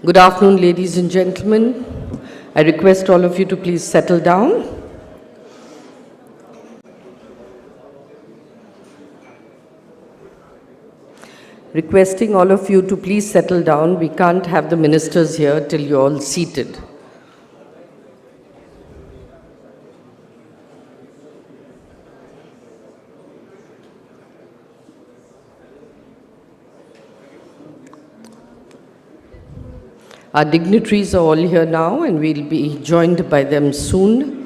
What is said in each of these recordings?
Good afternoon, ladies and gentlemen. I request all of you to please settle down. Requesting all of you to please settle down. We can't have the ministers here till you're all seated. Our dignitaries are all here now, and we'll be joined by them soon,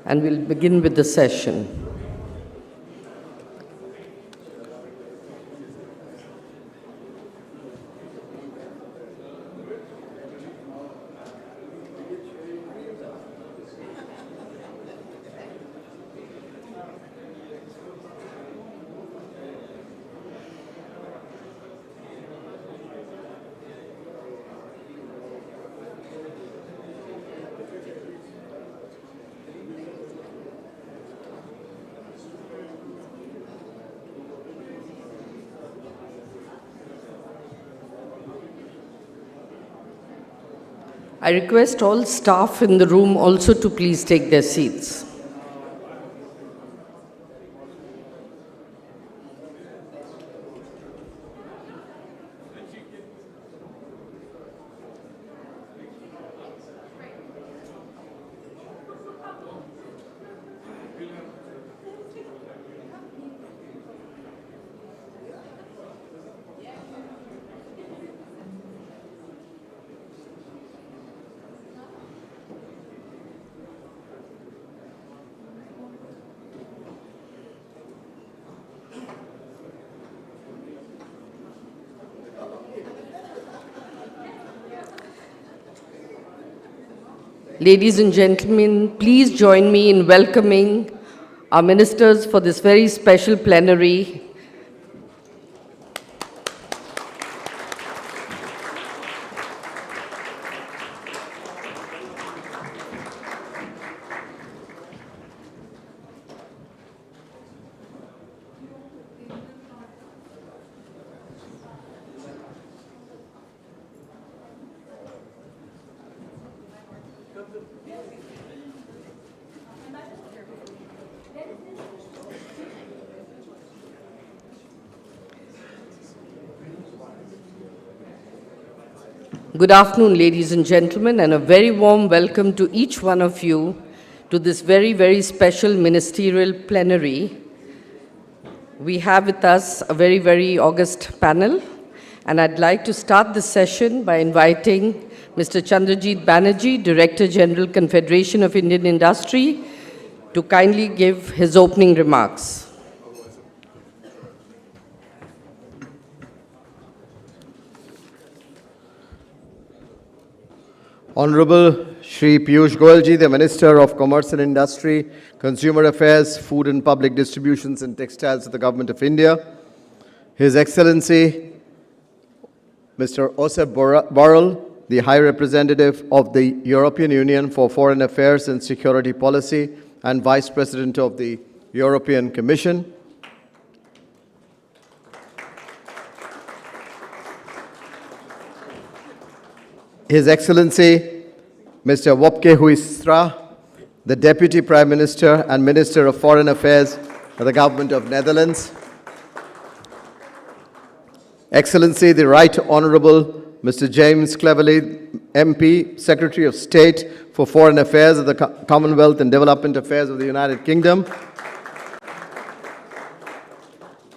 and we'll begin with the session. I request all staff in the room also to please take their seats. Ladies and gentlemen, please join me in welcoming our ministers for this very special plenary. Good afternoon, ladies and gentlemen, and a very warm welcome to each one of you to this very, very special ministerial plenary. We have with us a very, very august panel, and I'd like to start the session by inviting Mr. Chandrajit Banerjee, Director General, Confederation of Indian Industry, to kindly give his opening remarks. Honorable Shri Piyush Goyal ji, the Minister of Commerce and Industry, Consumer Affairs, Food and Public Distributions and Textiles of the Government of India, His Excellency Mr. Josep Borrell, the High Representative of the European Union for Foreign Affairs and Security Policy and Vice President of the European Commission, His Excellency Mr. Wopke Hoekstra, the Deputy Prime Minister and Minister of Foreign Affairs of the Government of Netherlands, Excellency the Right Honorable Mr. James Cleverly, MP, Secretary of State for Foreign Affairs of the Commonwealth and Development Affairs of the United Kingdom,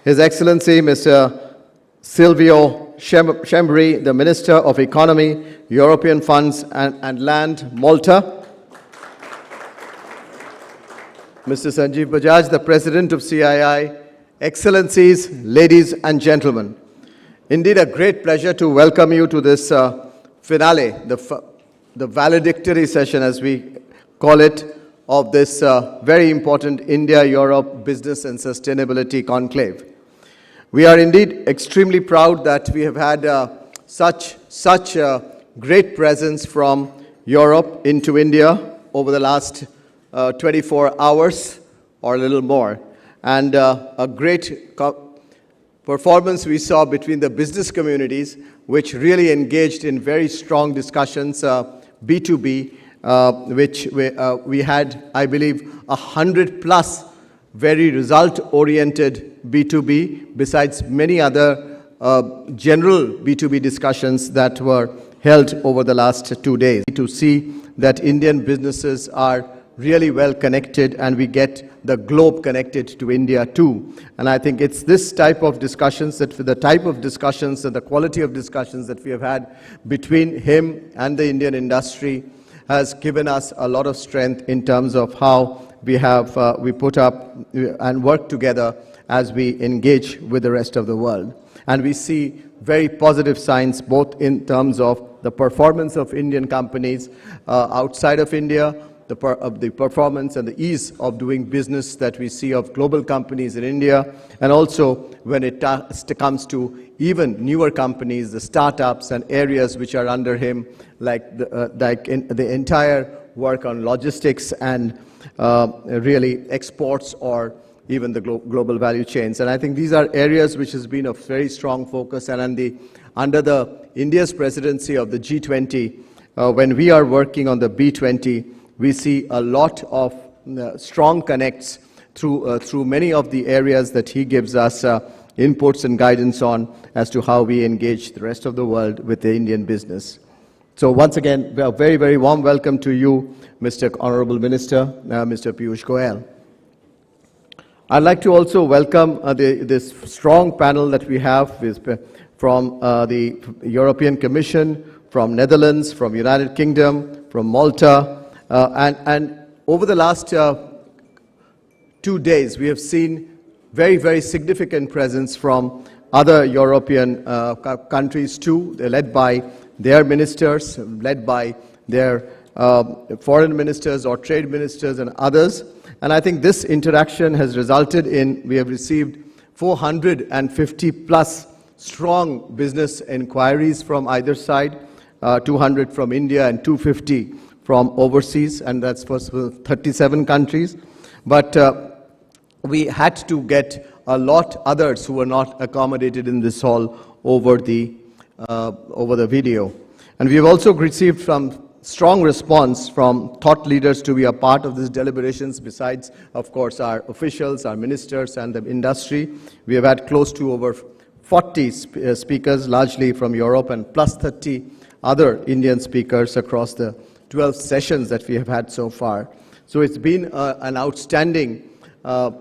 His Excellency Mr. Silvio Schembri, the Minister of Economy, European Funds and Land, Malta, Mr. Sanjeev Bajaj, the President of CII, Excellencies, ladies and gentlemen. Indeed, a great pleasure to welcome you to this finale, the valedictory session, as we call it, of this very important India-Europe Business and Sustainability Conclave. We are indeed extremely proud that we have had such great presence from Europe into India over the last 24 hours or a little more. And a great performance we saw between the business communities, which really engaged in very strong discussions, B2B, which we had, I believe, 100 plus very result-oriented B2B, besides many other general B2B discussions that were held over the last 2 days. To see that Indian businesses are really well connected and we get the globe connected to India too. And I think it's this type of discussions, that the type of discussions and the quality of discussions that we have had between him and the Indian industry has given us a lot of strength in terms of how we put up and work together as we engage with the rest of the world. And we see very positive signs both in terms of the performance of Indian companies outside of India, the performance and the ease of doing business that we see of global companies in India, and also when it comes to even newer companies, the startups and areas which are under him, like the entire work on logistics and really exports or even the global value chains. And I think these are areas which has been a very strong focus. And under the India's presidency of the G20, when we are working on the B20, we see a lot of strong connects through many of the areas that he gives us inputs and guidance on as to how we engage the rest of the world with the Indian business. So once again, a very, very warm welcome to you, Mr. Honorable Minister, Mr. Piyush Goyal. I'd like to also welcome this strong panel that we have from the European Commission, from Netherlands, from United Kingdom, from Malta, and over the last 2 days, we have seen very, very significant presence from other European countries too. They're led by their ministers, led by their foreign ministers or trade ministers and others. And I think this interaction has resulted in, we have received 450 plus strong business inquiries from either side, 200 from India and 250 from overseas, and that's for 37 countries. But we had to get a lot others who were not accommodated in this hall over the video. And we have also received some strong response from thought leaders to be a part of these deliberations, besides, of course, our officials, our ministers, and the industry. We have had close to over 40 speakers, largely from Europe, and plus 30 other Indian speakers across the 12 sessions that we have had so far. So it's been an outstanding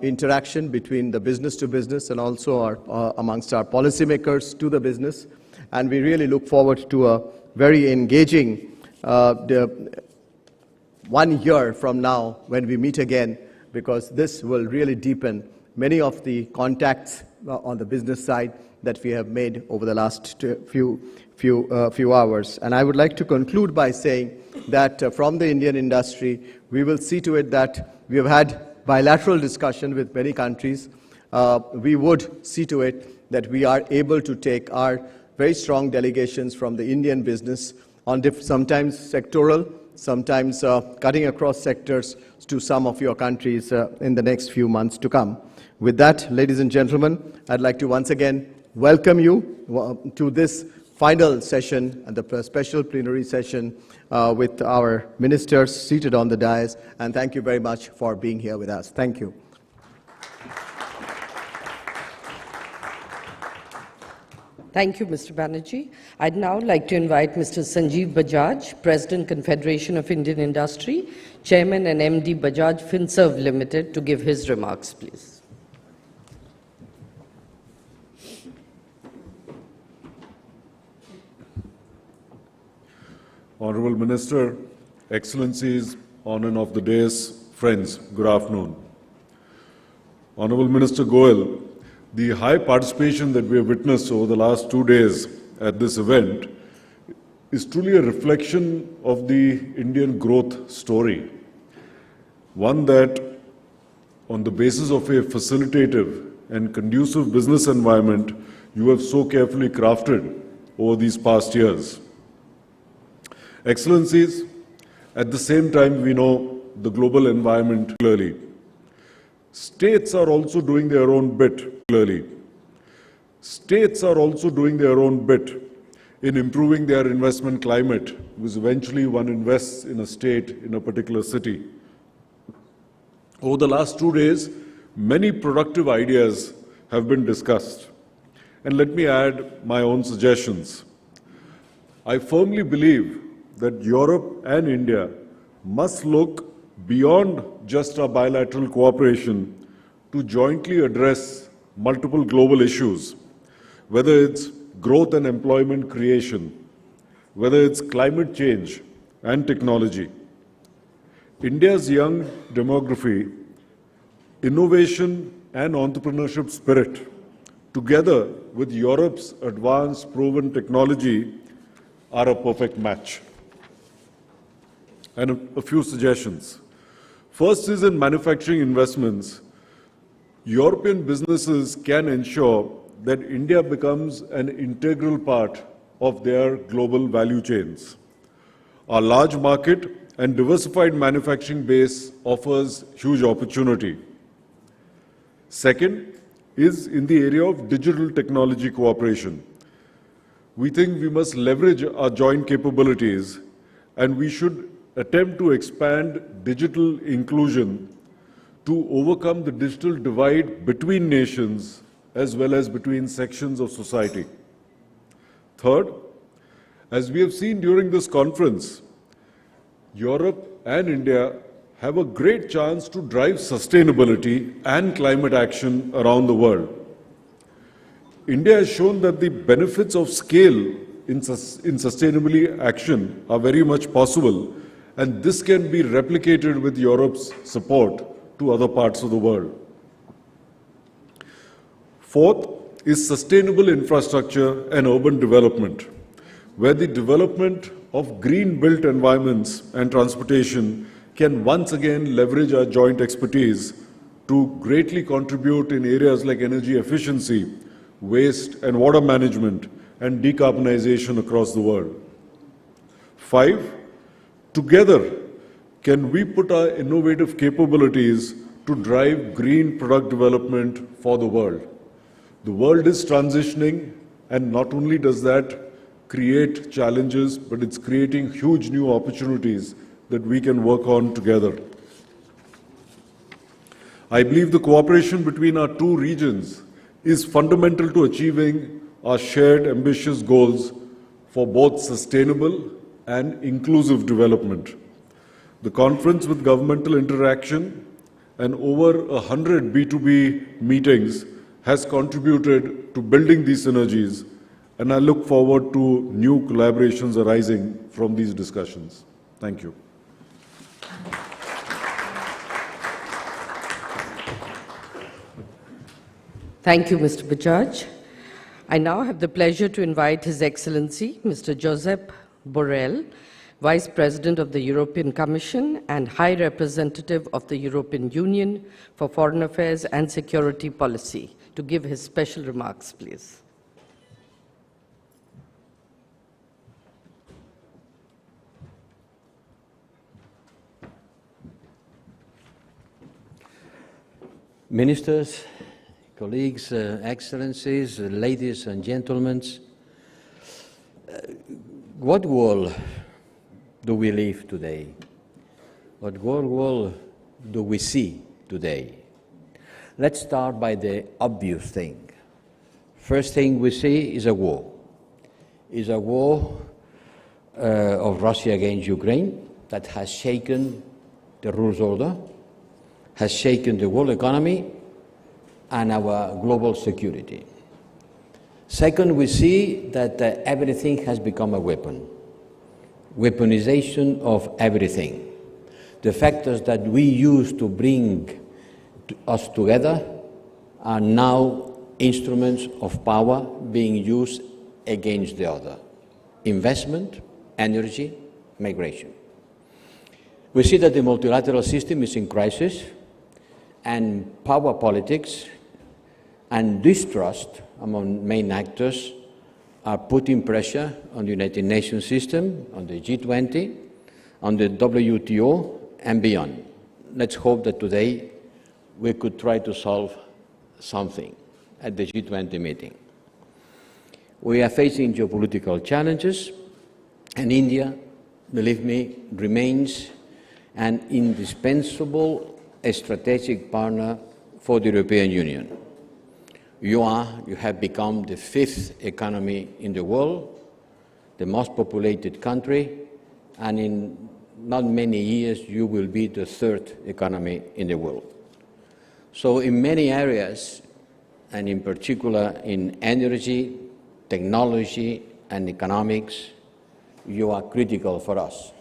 interaction between the business to business and also amongst our policymakers to the business. And we really look forward to a very engaging 1 year from now when we meet again, because this will really deepen many of the contacts on the business side that we have made over the last few hours. And I would like to conclude by saying that from the Indian industry, we will see to it that we have had bilateral discussion with many countries. We would see to it that we are able to take our very strong delegations from the Indian business on sometimes sectoral, sometimes cutting across sectors to some of your countries in the next few months to come. With that, ladies and gentlemen, I'd like to once again welcome you to this final session and the special plenary session with our ministers seated on the dais, and thank you very much for being here with us. Thank you. Thank you, Mr. Banerjee. I'd now like to invite Mr. Sanjeev Bajaj, President, Confederation of Indian Industry, Chairman and MD Bajaj Finserv Limited, to give his remarks, please. Honorable Minister, Excellencies, on and off the dais, friends, good afternoon. Honorable Minister Goyal, the high participation that we have witnessed over the last 2 days at this event is truly a reflection of the Indian growth story. One that, on the basis of a facilitative and conducive business environment, you have so carefully crafted over these past years. Excellencies, at the same time, we know the global environment clearly. States are also doing their own bit clearly. States are also doing their own bit in improving their investment climate, because eventually one invests in a state, in a particular city. Over the last 2 days, many productive ideas have been discussed. And let me add my own suggestions. I firmly believe that Europe and India must look beyond just our bilateral cooperation to jointly address multiple global issues, whether it's growth and employment creation, whether it's climate change and technology. India's young demography, innovation and entrepreneurship spirit, together with Europe's advanced proven technology, are a perfect match. And a few suggestions. First is in manufacturing investments. European businesses can ensure that India becomes an integral part of their global value chains. Our large market and diversified manufacturing base offers huge opportunity. Second is in the area of digital technology cooperation. We think we must leverage our joint capabilities, and we should attempt to expand digital inclusion to overcome the digital divide between nations as well as between sections of society. Third, as we have seen during this conference, Europe and India have a great chance to drive sustainability and climate action around the world. India has shown that the benefits of scale in sustainability action are very much possible, and this can be replicated with Europe's support to other parts of the world. Fourth is sustainable infrastructure and urban development, where the development of green-built environments and transportation can once again leverage our joint expertise to greatly contribute in areas like energy efficiency, waste and water management, and decarbonization across the world. 5, together, can we put our innovative capabilities to drive green product development for the world? The world is transitioning, and not only does that create challenges, but it's creating huge new opportunities that we can work on together. I believe the cooperation between our two regions is fundamental to achieving our shared ambitious goals for both sustainable and inclusive development. The conference with governmental interaction and over 100 B2B meetings has contributed to building these synergies, and I look forward to new collaborations arising from these discussions. Thank you. Thank you, Mr. Bajaj. I now have the pleasure to invite His Excellency, Mr. Josep Borrell, Vice President of the European Commission and High Representative of the European Union for Foreign Affairs and Security Policy, to give his special remarks, please. Ministers, colleagues, excellencies, ladies and gentlemen, what world do we live today? What world do we see today? Let's start by the obvious thing. First thing we see is a war. Is a war of Russia against Ukraine that has shaken the rules order, has shaken the world economy and our global security. Second, we see that everything has become a weapon. Weaponization of everything. The factors that we use to bring us together are now instruments of power being used against the other. Investment, energy, migration. We see that the multilateral system is in crisis, and power politics and distrust among main actors are putting pressure on the United Nations system, on the G20, on the WTO, and beyond. Let's hope that today we could try to solve something at the G20 meeting. We are facing geopolitical challenges, and India, believe me, remains an indispensable strategic partner for the European Union. You have become the 5th economy in the world, the most populated country, and in not many years you will be the 3rd economy in the world. So in many areas, and in particular in energy, technology, and economics, you are critical for us.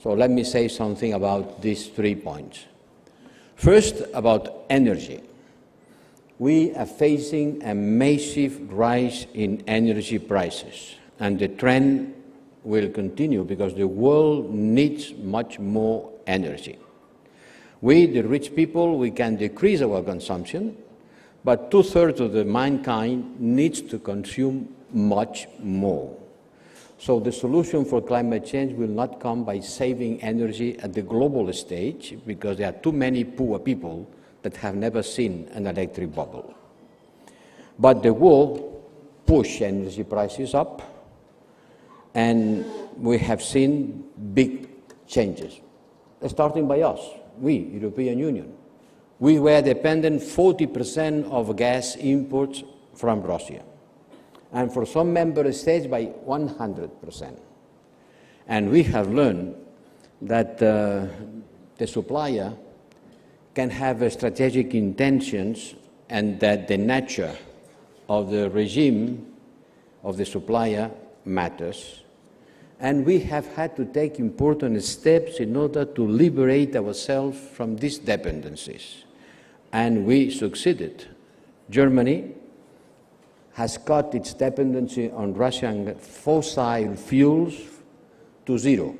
So let me say something about these 3 points. First, about energy. We are facing a massive rise in energy prices, and the trend will continue because the world needs much more energy. We, the rich people, we can decrease our consumption, but 2/3 of the mankind needs to consume much more. So the solution for climate change will not come by saving energy at the global stage, because there are too many poor people that have never seen an electric bubble. But the war pushed energy prices up, and we have seen big changes, starting by us, we, European Union. We were dependent 40% of gas imports from Russia, and for some member states by 100%. And we have learned that the supplier can have strategic intentions, and that the nature of the regime of the supplier matters. And we have had to take important steps in order to liberate ourselves from these dependencies. And we succeeded. Germany has cut its dependency on Russian fossil fuels to zero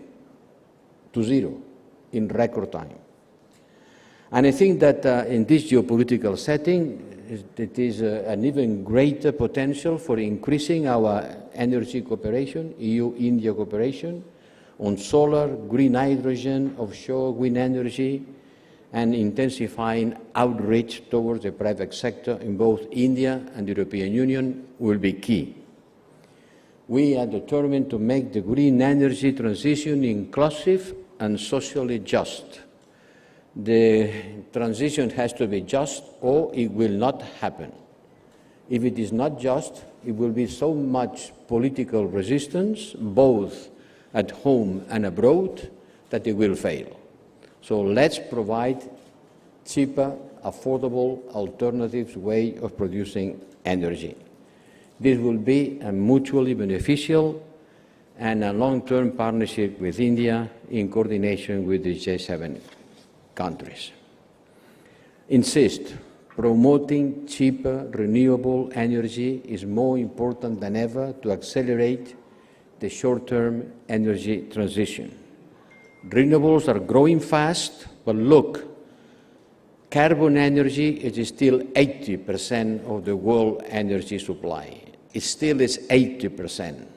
in record time. And I think that in this geopolitical setting, it is an even greater potential for increasing our energy cooperation, EU-India cooperation, on solar, green hydrogen, offshore wind energy, and intensifying outreach towards the private sector in both India and the European Union will be key. We are determined to make the green energy transition inclusive and socially just. The transition has to be just, or it will not happen. If it is not just, it will be so much political resistance, both at home and abroad, that it will fail. So let's provide cheaper, affordable, alternative way of producing energy. This will be a mutually beneficial and a long-term partnership with India in coordination with the G7 countries. Insist, promoting cheaper, renewable energy is more important than ever to accelerate the short-term energy transition. Renewables are growing fast, but look, carbon energy is still 80% of the world energy supply. It still is 80%.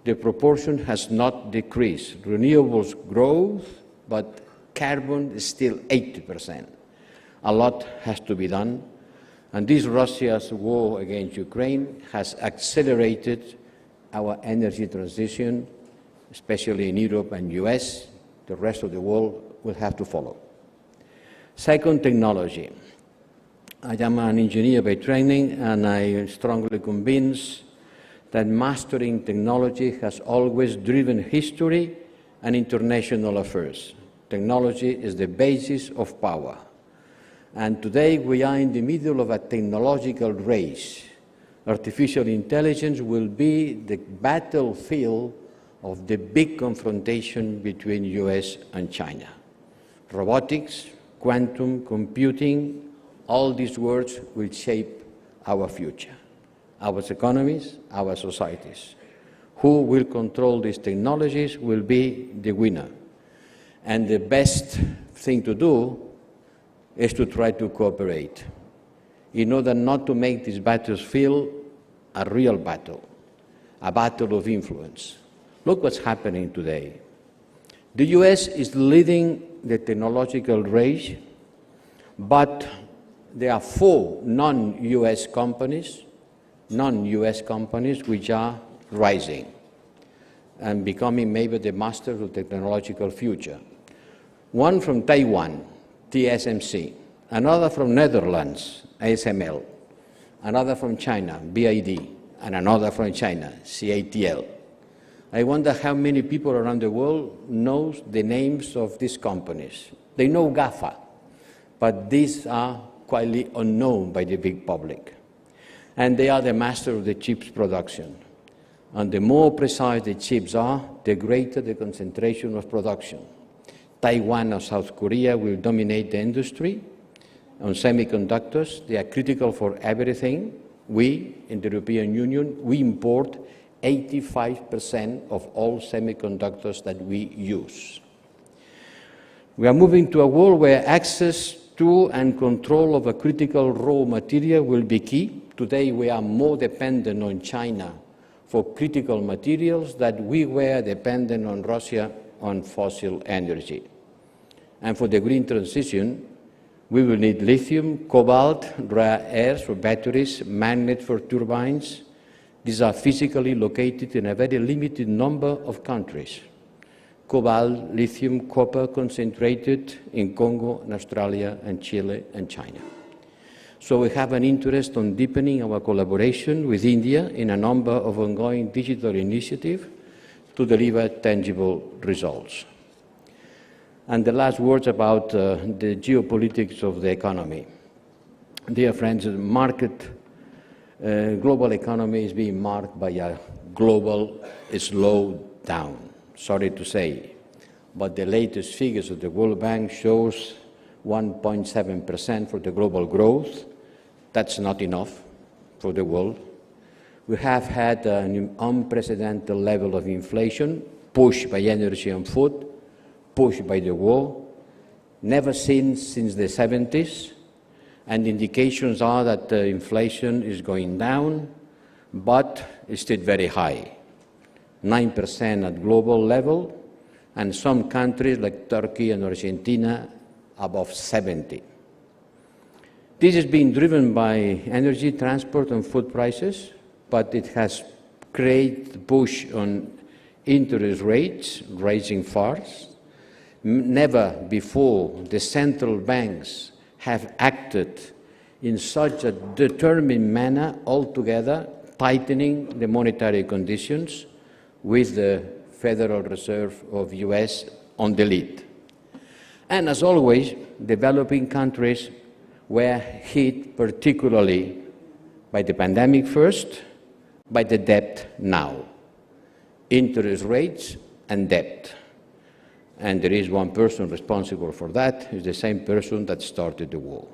The proportion has not decreased. Renewables grow, but carbon is still 80%. A lot has to be done, and this Russia's war against Ukraine has accelerated our energy transition, especially in Europe and US. The rest of the world will have to follow. Second, technology. I am an engineer by training, and I am strongly convinced that mastering technology has always driven history and international affairs. Technology is the basis of power. And today we are in the middle of a technological race. Artificial intelligence will be the battlefield of the big confrontation between US and China. Robotics, quantum computing, all these words will shape our future, our economies, our societies. Who will control these technologies will be the winner. And the best thing to do is to try to cooperate in order not to make this battlefield a real battle, a battle of influence. Look what's happening today. The US is leading the technological race, but there are 4 non-US companies non-US companies which are rising and becoming maybe the masters of the technological future. One from Taiwan, TSMC, another from Netherlands, ASML, another from China, BID, and another from China, CATL. I wonder how many people around the world know the names of these companies. They know GAFA, but these are quietly unknown by the big public. And they are the master of the chips production. And the more precise the chips are, the greater the concentration of production. Taiwan or South Korea will dominate the industry. On semiconductors, they are critical for everything. We, in the European Union, we import 85% of all semiconductors that we use. We are moving to a world where access to and control of a critical raw material will be key. Today we are more dependent on China for critical materials than we were dependent on Russia on fossil energy. And for the green transition, we will need lithium, cobalt, rare earths for batteries, magnets for turbines. These are physically located in a very limited number of countries. Cobalt, lithium, copper concentrated in Congo, and Australia, and Chile, and China. So we have an interest in deepening our collaboration with India in a number of ongoing digital initiatives to deliver tangible results. And the last words about the geopolitics of the economy. Dear friends, global economy is being marked by a global slowdown, sorry to say. But the latest figures of the World Bank shows 1.7% for the global growth. That's not enough for the world. We have had an unprecedented level of inflation, pushed by energy and food, pushed by the war, never seen since the 70s. And indications are that the inflation is going down, but it's still very high, 9% at global level, and some countries like Turkey and Argentina above 70. This is being driven by energy, transport, and food prices, but it has created a push on interest rates rising fast. Never before the central banks have acted in such a determined manner altogether, tightening the monetary conditions with the Federal Reserve of US on the lead. And as always, developing countries were hit particularly by the pandemic first, by the debt now, interest rates and debt. And there is one person responsible for that, is the same person that started the war.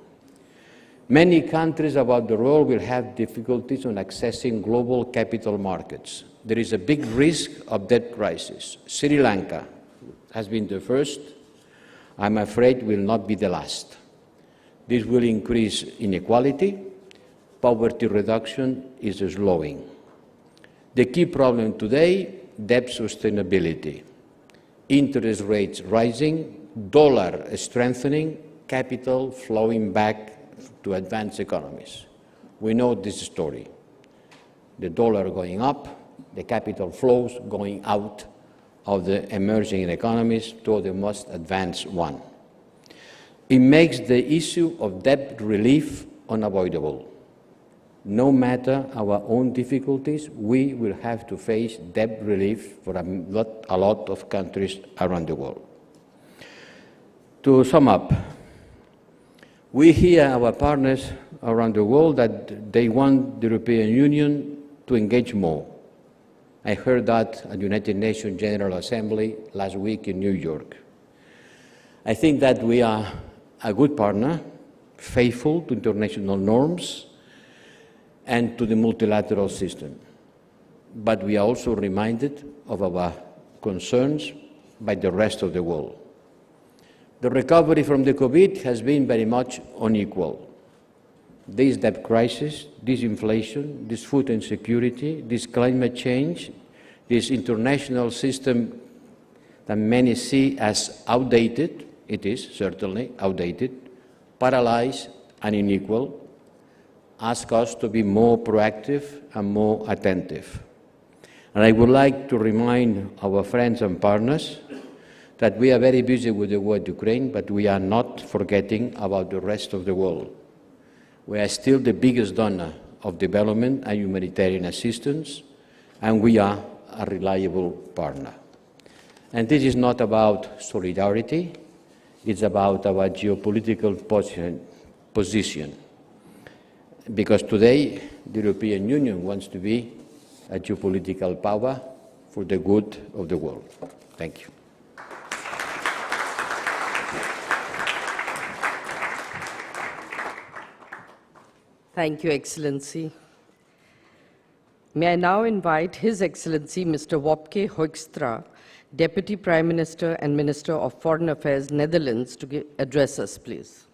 Many countries about the world will have difficulties on accessing global capital markets. There is a big risk of debt crisis. Sri Lanka has been the first. I'm afraid will not be the last. This will increase inequality. Poverty reduction is slowing. The key problem today, debt sustainability. Interest rates rising, dollar strengthening, capital flowing back to advanced economies. We know this story. The dollar going up, the capital flows going out of the emerging economies to the most advanced one. It makes the issue of debt relief unavoidable. No matter our own difficulties, we will have to face debt relief for a lot of countries around the world. To sum up, we hear our partners around the world that they want the European Union to engage more. I heard that at the United Nations General Assembly last week in New York. I think that we are a good partner, faithful to international norms, and to the multilateral system. But we are also reminded of our concerns by the rest of the world. The recovery from the COVID has been very much unequal. This debt crisis, this inflation, this food insecurity, this climate change, this international system that many see as outdated, it is certainly outdated, paralyzed and unequal, ask us to be more proactive and more attentive. And I would like to remind our friends and partners that we are very busy with the war in Ukraine, but we are not forgetting about the rest of the world. We are still the biggest donor of development and humanitarian assistance, and we are a reliable partner. And this is not about solidarity, it's about our geopolitical position. Because today, the European Union wants to be a geopolitical power for the good of the world. Thank you. Thank you, Excellency. May I now invite His Excellency Mr. Wopke Hoekstra, Deputy Prime Minister and Minister of Foreign Affairs, Netherlands, to address us, please.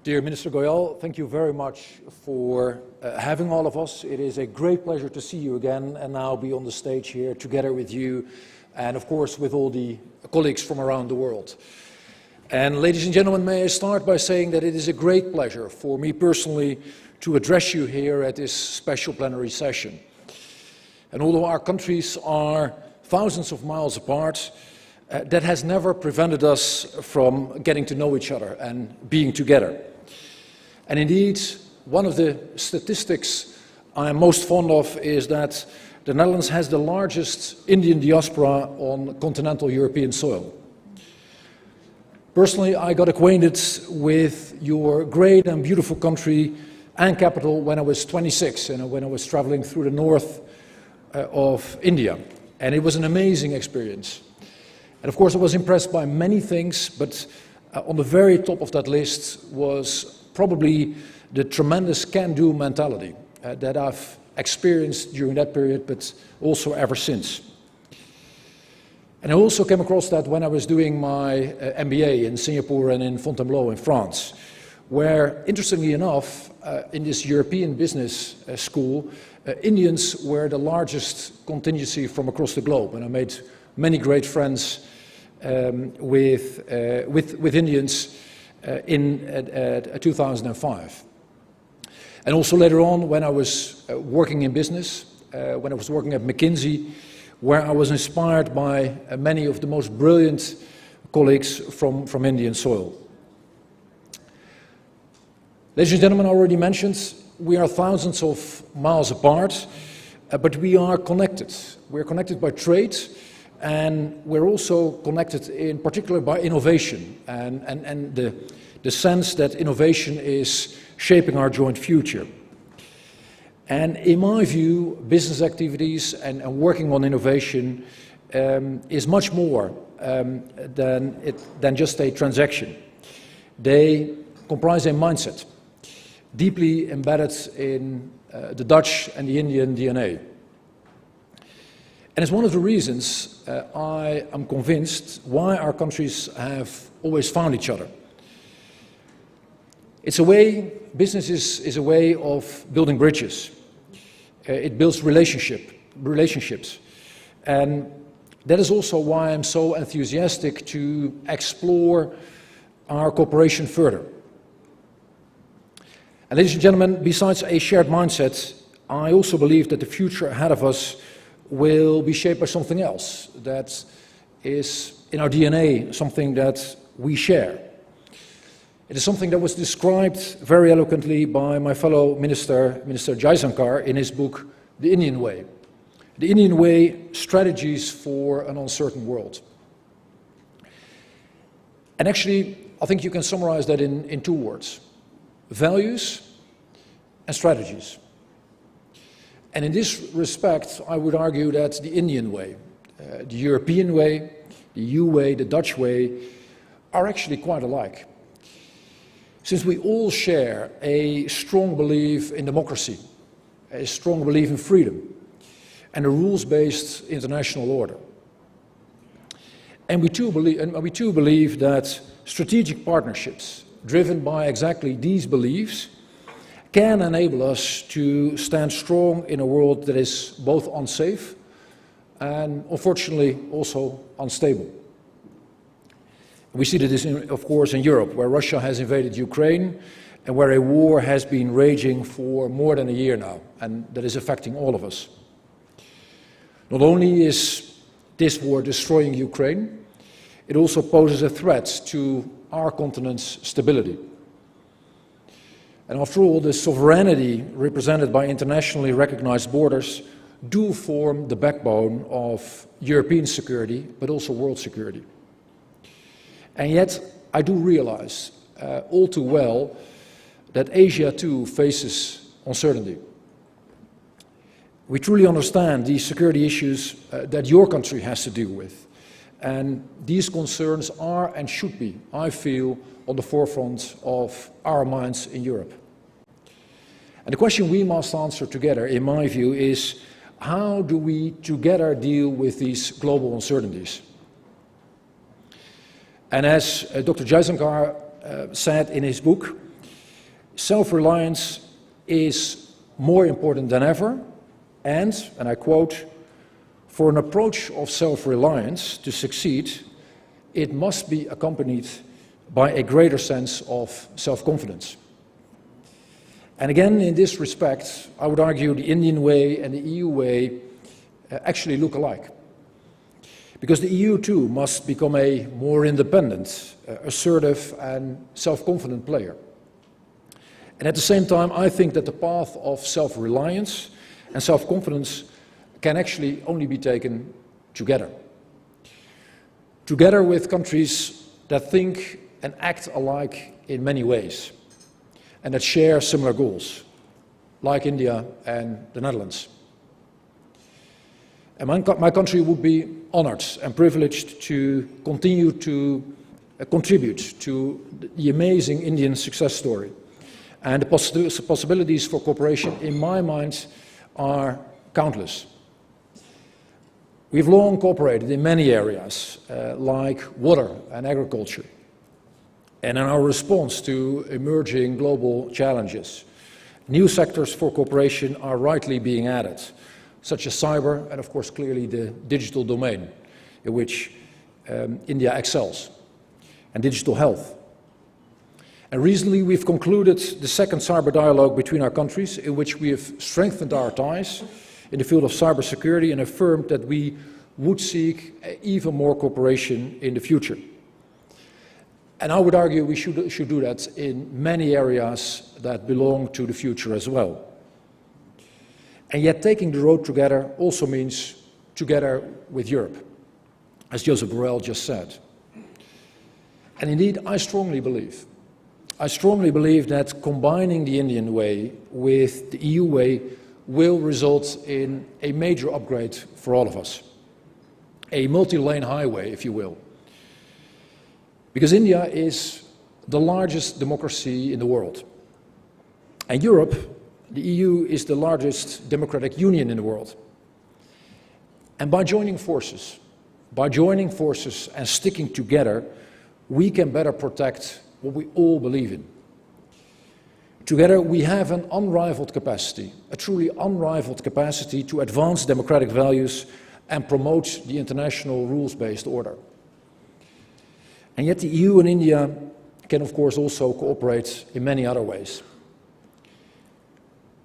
Dear Minister Goyal, thank you very much for having all of us. It is a great pleasure to see you again and now be on the stage here together with you and, of course, with all the colleagues from around the world. And ladies and gentlemen, may I start by saying that it is a great pleasure for me personally to address you here at this special plenary session. And although our countries are thousands of miles apart, that has never prevented us from getting to know each other and being together. And indeed, one of the statistics I am most fond of is that the Netherlands has the largest Indian diaspora on continental European soil. Personally, I got acquainted with your great and beautiful country and capital when I was 26 and when I was traveling through the north of India. And it was an amazing experience. And of course, I was impressed by many things, but on the very top of that list was probably the tremendous can-do mentality that I've experienced during that period, but also ever since. And I also came across that when I was doing my MBA in Singapore and in Fontainebleau in France, where, interestingly enough, in this European business school, Indians were the largest contingency from across the globe. And I made many great friends with Indians in 2005. And also later on, when I was working in business, when I was working at McKinsey, where I was inspired by many of the most brilliant colleagues from Indian soil. Ladies and gentlemen, I already mentioned, we are thousands of miles apart, but we are connected. We're connected by trade, and we're also connected in particular by innovation and the sense that innovation is shaping our joint future. And in my view, business activities and working on innovation is much more than just a transaction. They comprise a mindset, deeply embedded in the Dutch and the Indian DNA. And it's one of the reasons I am convinced why our countries have always found each other. It's a way, business is a way of building bridges. It builds relationships. And that is also why I'm so enthusiastic to explore our cooperation further. And ladies and gentlemen, besides a shared mindset, I also believe that the future ahead of us will be shaped by something else that is in our DNA, something that we share. It is something that was described very eloquently by my fellow Minister Jaishankar in his book, The Indian Way. The Indian Way, Strategies for an Uncertain World. And actually, I think you can summarize that in two words: values and strategies. And in this respect, I would argue that the Indian way, the European way, the EU way, the Dutch way, are actually quite alike. Since we all share a strong belief in democracy, a strong belief in freedom, and a rules-based international order. And we too believe that strategic partnerships driven by exactly these beliefs can enable us to stand strong in a world that is both unsafe and, unfortunately, also unstable. We see this, of course, in Europe, where Russia has invaded Ukraine and where a war has been raging for more than a year now, and that is affecting all of us. Not only is this war destroying Ukraine, it also poses a threat to our continent's stability. And after all, the sovereignty represented by internationally recognized borders do form the backbone of European security, but also world security. And yet, I do realize all too well that Asia too faces uncertainty. We truly understand these security issues that your country has to deal with. And these concerns are and should be, I feel, on the forefront of our minds in Europe. And the question we must answer together, in my view, is how do we together deal with these global uncertainties? And as Dr. Jaishankar said in his book, self-reliance is more important than ever, and I quote, for an approach of self-reliance to succeed, it must be accompanied by a greater sense of self-confidence. And again, in this respect, I would argue the Indian way and the EU way actually look alike. Because the EU too must become a more independent, assertive and self-confident player. And at the same time, I think that the path of self-reliance and self-confidence can actually only be taken together. Together with countries that think and act alike in many ways, and that share similar goals, like India and the Netherlands. And my country would be honored and privileged to continue to contribute to the amazing Indian success story. And the possibilities for cooperation, in my mind, are countless. We've long cooperated in many areas, like water and agriculture, and in our response to emerging global challenges. New sectors for cooperation are rightly being added, such as cyber and, of course, clearly the digital domain, in which India excels, and digital health. And recently we've concluded the second cyber dialogue between our countries, in which we have strengthened our ties in the field of cybersecurity and affirmed that we would seek even more cooperation in the future. And I would argue we should do that in many areas that belong to the future as well. And yet taking the road together also means together with Europe, as Joseph Borrell just said. And indeed, I strongly believe that combining the Indian way with the EU way will result in a major upgrade for all of us. A multi-lane highway, if you will. Because India is the largest democracy in the world. And Europe, the EU, is the largest democratic union in the world. And by joining forces and sticking together, we can better protect what we all believe in. Together we have an unrivaled capacity, a truly unrivaled capacity to advance democratic values and promote the international rules-based order. And yet the EU and India can, of course, also cooperate in many other ways.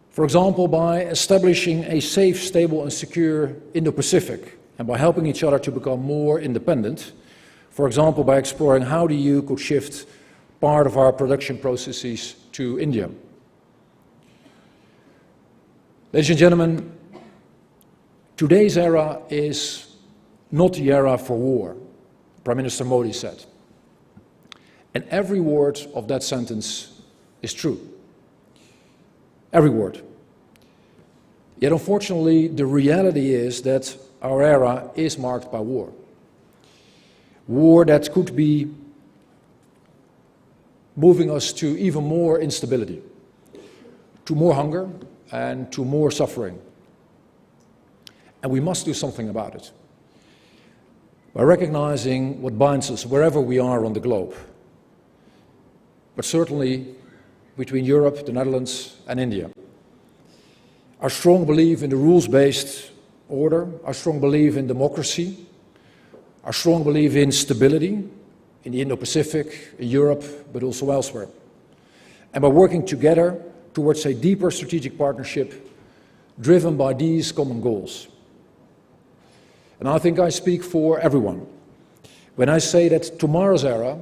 For example, by establishing a safe, stable and secure Indo-Pacific, and by helping each other to become more independent. For example, by exploring how the EU could shift part of our production processes to India. Ladies and gentlemen, today's era is not the era for war, Prime Minister Modi said. And every word of that sentence is true. Every word. Yet unfortunately, the reality is that our era is marked by war. War that could be moving us to even more instability, to more hunger and to more suffering. And we must do something about it. by recognizing what binds us wherever we are on the globe, but certainly between Europe, the Netherlands, and India. Our strong belief in the rules-based order, our strong belief in democracy, our strong belief in stability in the Indo-Pacific, in Europe, but also elsewhere. And by working together towards a deeper strategic partnership driven by these common goals. And I think I speak for everyone when I say that tomorrow's era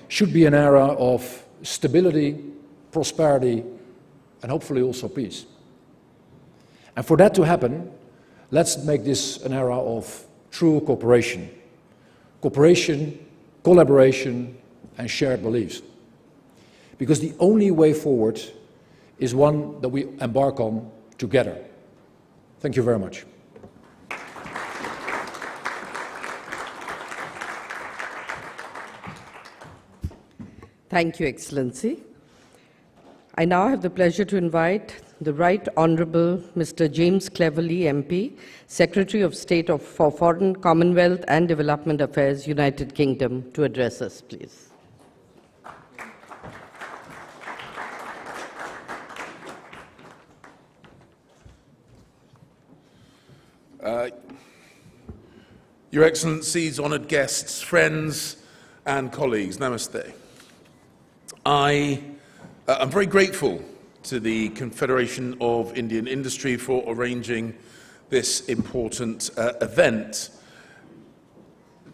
should be an era of stability, prosperity, and hopefully also peace. And for that to happen, let's make this an era of true cooperation. Cooperation, collaboration, and shared beliefs. Because the only way forward is one that we embark on together. Thank you very much. Thank you, Excellency. I now have the pleasure to invite the Right Honourable Mr. James Cleverly, MP, Secretary of State for Foreign, Commonwealth and Development Affairs, United Kingdom, to address us, please. Your Excellencies, honoured guests, friends and colleagues, namaste. I'm very grateful to the Confederation of Indian Industry for arranging this important event.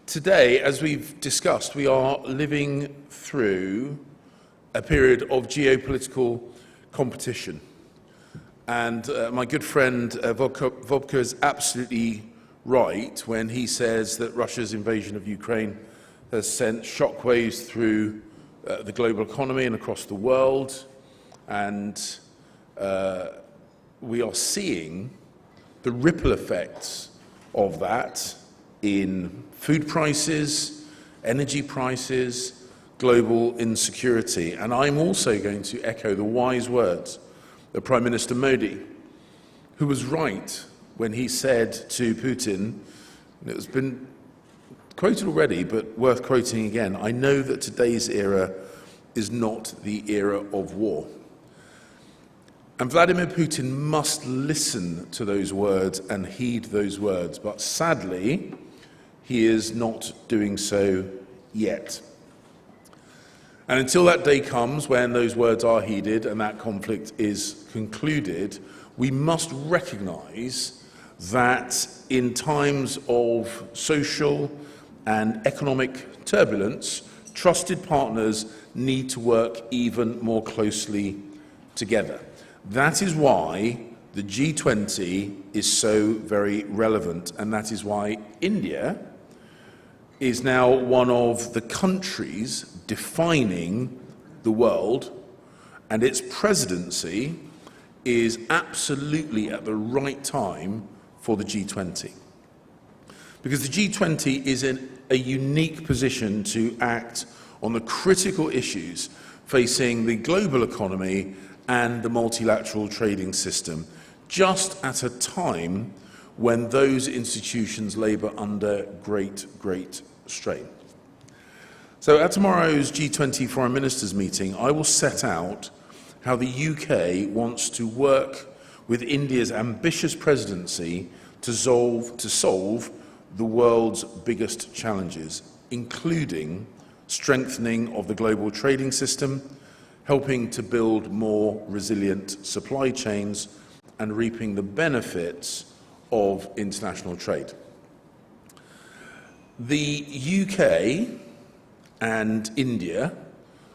Today, as we've discussed, we are living through a period of geopolitical competition. And my good friend Wopke is absolutely right when he says that Russia's invasion of Ukraine has sent shockwaves through the global economy and across the world. And we are seeing the ripple effects of that in food prices, energy prices, global insecurity. And I'm also going to echo the wise words of Prime Minister Modi, who was right when he said to Putin, and it has been quoted already, but worth quoting again, I know that today's era is not the era of war. And Vladimir Putin must listen to those words and heed those words, but sadly, he is not doing so yet. And until that day comes when those words are heeded and that conflict is concluded, we must recognise that in times of social and economic turbulence, trusted partners need to work even more closely together. That is why the G20 is so very relevant, and that is why India is now one of the countries defining the world, and its presidency is absolutely at the right time for the G20. Because the G20 is in a unique position to act on the critical issues facing the global economy and the multilateral trading system, just at a time when those institutions labour under great strain. So at tomorrow's G20 Foreign Ministers meeting, I will set out how the UK wants to work with India's ambitious presidency to solve the world's biggest challenges, including strengthening of the global trading system, helping to build more resilient supply chains, and reaping the benefits of international trade. The UK and India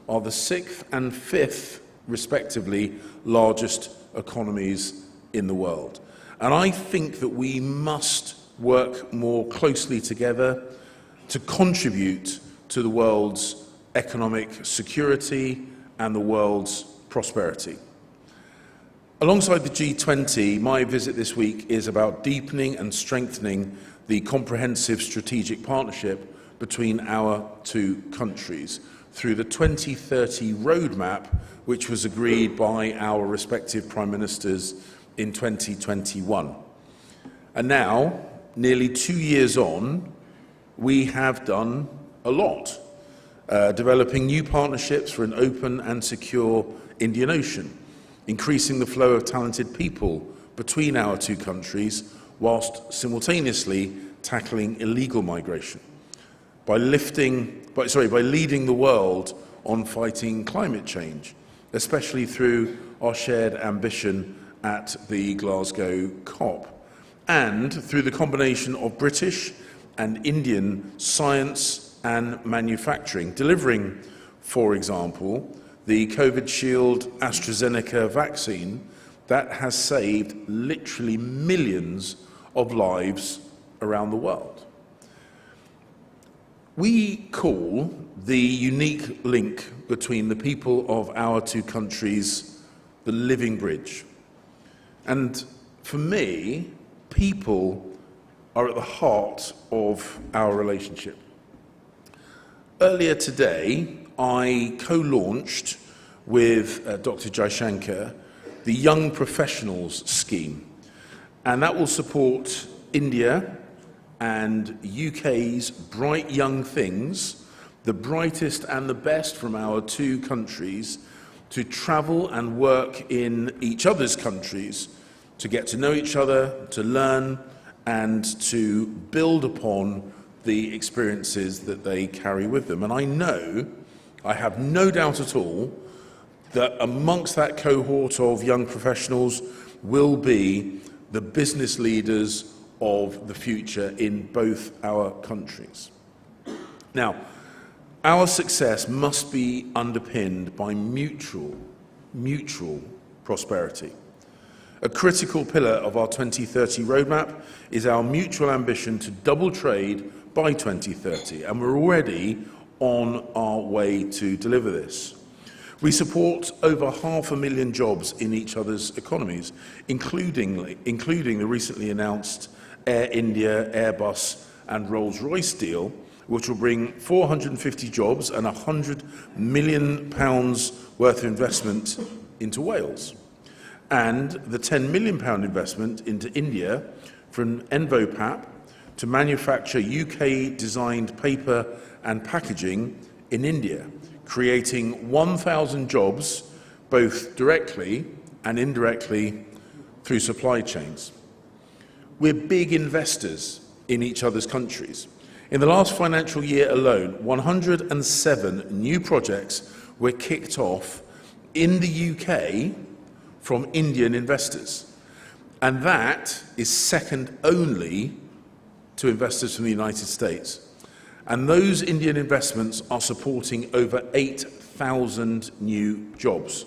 are the 6th and 5th, respectively, largest economies in the world. And I think that we must work more closely together to contribute to the world's economic security and the world's prosperity. Alongside the G20, my visit this week is about deepening and strengthening the comprehensive strategic partnership between our two countries through the 2030 roadmap, which was agreed by our respective Prime Ministers in 2021. And now, nearly 2 years on, we have done a lot, developing new partnerships for an open and secure Indian Ocean, increasing the flow of talented people between our two countries, whilst simultaneously tackling illegal migration, by leading the world on fighting climate change, especially through our shared ambition at the Glasgow COP, and through the combination of British and Indian science and manufacturing, delivering, for example, the COVID Shield AstraZeneca vaccine that has saved literally millions of lives around the world. We call the unique link between the people of our two countries the living bridge. And for me, people are at the heart of our relationship. Earlier today, I co-launched with Dr. Jaishankar the Young Professionals Scheme, and that will support India and UK's bright young things, the brightest and the best from our two countries, to travel and work in each other's countries, to get to know each other, to learn, and to build upon the experiences that they carry with them. And I have no doubt at all, that amongst that cohort of young professionals will be the business leaders of the future in both our countries. Now, our success must be underpinned by mutual prosperity. A critical pillar of our 2030 roadmap is our mutual ambition to double trade by 2030, and we're already on our way to deliver this. We support over 500,000 jobs in each other's economies, including the recently announced Air India, Airbus and Rolls-Royce deal, which will bring 450 jobs and £100 million worth of investment into Wales. And the £10 million investment into India from Envopap to manufacture UK-designed paper and packaging in India, creating 1,000 jobs, both directly and indirectly through supply chains. We're big investors in each other's countries. In the last financial year alone, 107 new projects were kicked off in the UK from Indian investors. And that is second only to investors from the United States. And those Indian investments are supporting over 8,000 new jobs.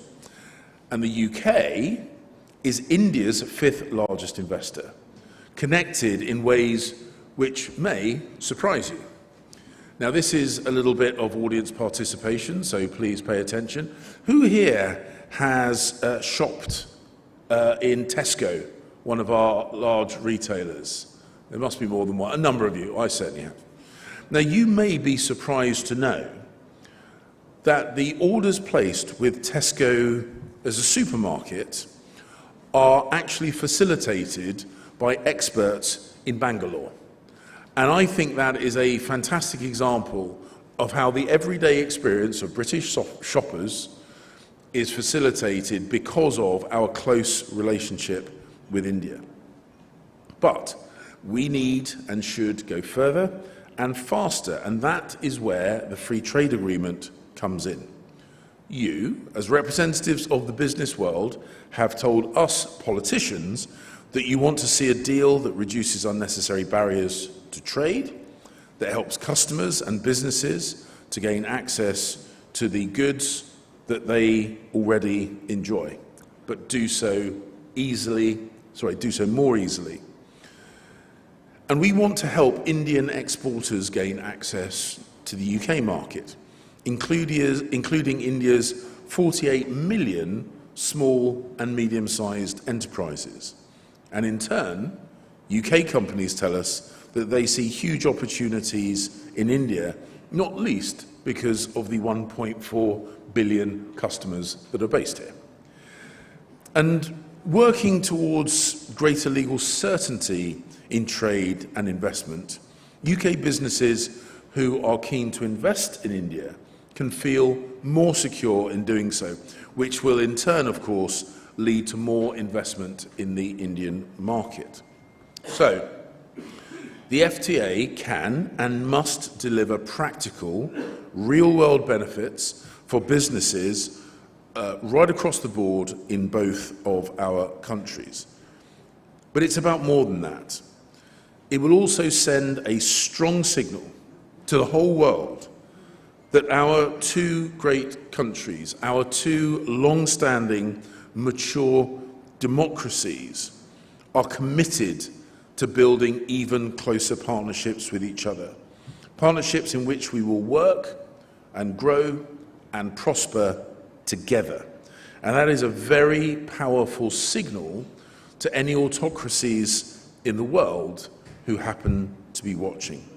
And the UK is India's fifth largest investor, connected in ways which may surprise you. Now, this is a little bit of audience participation, so please pay attention. Who here has shopped in Tesco, one of our large retailers? There must be more than one. A number of you. I certainly have. Now, you may be surprised to know that the orders placed with Tesco as a supermarket are actually facilitated by experts in Bangalore. And I think that is a fantastic example of how the everyday experience of British shoppers is facilitated because of our close relationship with India. But we need and should go further and faster, and that is where the free trade agreement comes in. You, as representatives of the business world, have told us politicians that you want to see a deal that reduces unnecessary barriers to trade, that helps customers and businesses to gain access to the goods that they already enjoy, but do so more easily. And we want to help Indian exporters gain access to the UK market, including India's 48 million small and medium-sized enterprises. And in turn, UK companies tell us that they see huge opportunities in India, not least because of the 1.4 billion customers that are based here. And working towards greater legal certainty in trade and investment, UK businesses who are keen to invest in India can feel more secure in doing so, which will in turn, of course, lead to more investment in the Indian market. So, the FTA can and must deliver practical, real-world benefits for businesses right across the board in both of our countries. But it's about more than that. It will also send a strong signal to the whole world that our two great countries, our two long-standing, mature democracies, are committed to building even closer partnerships with each other. Partnerships in which we will work and grow and prosper together. And that is a very powerful signal to any autocracies in the world who happen to be watching.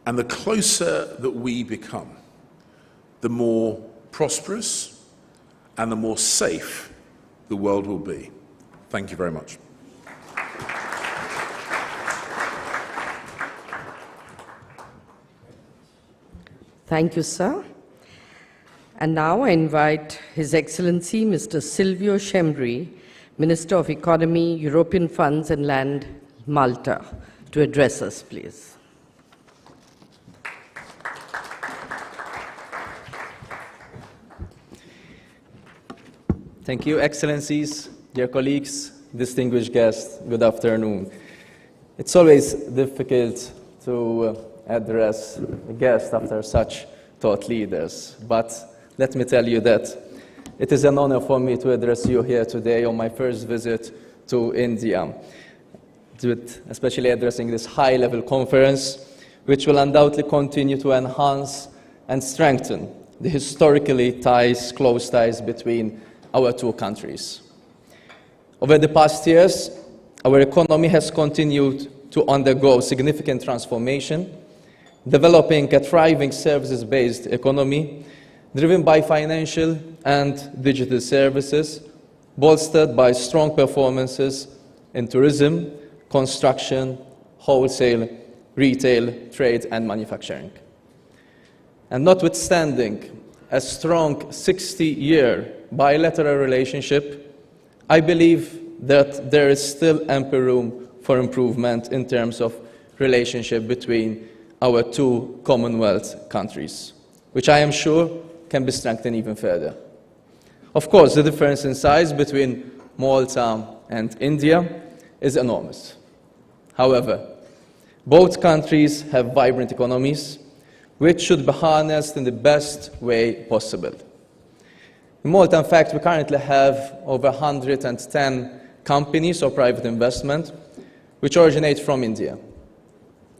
And the closer that we become, the more prosperous and the more safe the world will be. Thank you very much. Thank you, sir. And now I invite His Excellency Mr. Silvio Schembri, Minister of Economy, European Funds and Land, Malta, to address us, please. Thank you, Excellencies, dear colleagues, distinguished guests, good afternoon. It's always difficult to address a guest after such thought leaders, but let me tell you that it is an honor for me to address you here today on my first visit to India, especially addressing this high-level conference, which will undoubtedly continue to enhance and strengthen the historically close ties between our two countries. Over the past years, our economy has continued to undergo significant transformation, developing a thriving services-based economy driven by financial and digital services, bolstered by strong performances in tourism, construction, wholesale, retail, trade, and manufacturing. And notwithstanding a strong 60-year bilateral relationship, I believe that there is still ample room for improvement in terms of relationship between our two Commonwealth countries, which I am sure can be strengthened even further. Of course, the difference in size between Malta and India is enormous. However, both countries have vibrant economies, which should be harnessed in the best way possible. In Malta, in fact, we currently have over 110 companies or private investment which originate from India.